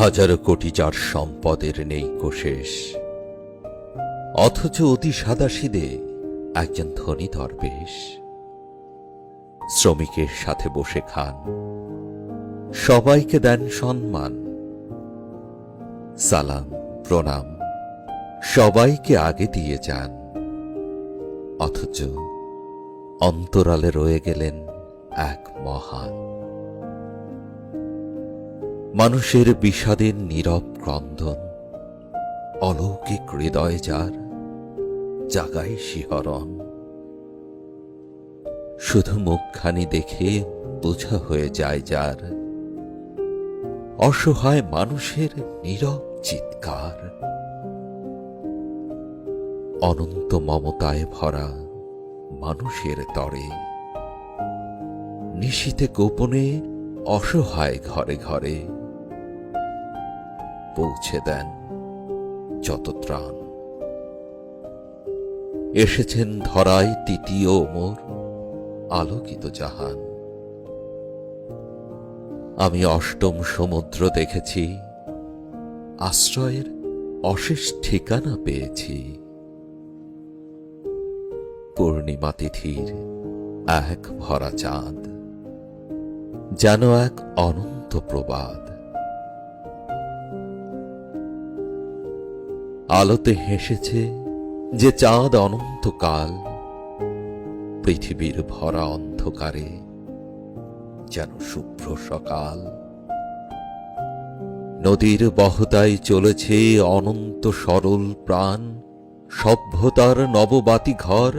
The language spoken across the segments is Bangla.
হাজারো কোটি যার সম্পদের নেই কোশেষ, অথচ অতি সাদাসিদে একজন ধনী দরবেশ। শ্রমিকের সাথে বসে খান, সবাইকে দেন সম্মান, সালাম প্রণাম সবাইকে আগে দিয়ে যান। অথচ অন্তরালে রয়ে গেলেন এক মহান। মানুষের বিষাদের নীরব ক্রন্দন, অলৌকিক হৃদয় যার, জাগায় শিহরণ। শুধু মুখখানি দেখে বোঝা হয়ে যায় যার, অসহায় মানুষের নীরব চিৎকার। অনন্ত মমতায় ভরা মানুষের তরে, নিশীথে গোপনে অসহায় ঘরে ঘরে পৌঁছে দেন যত ত্রাণ। এসেছেন ধরায় তৃতীয় ওমর, আলোকিত জাহান। আমি অষ্টম সমুদ্র দেখেছি, আশ্রয়ের অশেষ ঠিকানা পেয়েছি। পূর্ণিমা তিথির এক ভরা চাঁদ, যেন এক অনন্ত প্রবাদ। আলোতে হেসেছে যে চাঁদ অনন্তকাল, পৃথিবীর ভরা অন্ধকারে যেন শুভ্র সকাল। নদীর বহতায় চলেছে অনন্ত সরল প্রাণ, সভ্যতার নববাতি ঘর,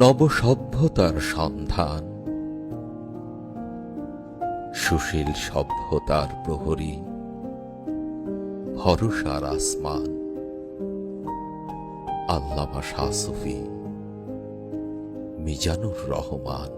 নবসভ্যতার সন্ধান। সুশীল সভ্যতার প্রহরী, ভরসার আসমান। আল্লামা শাহ সুফি, মিজানুর রহমান।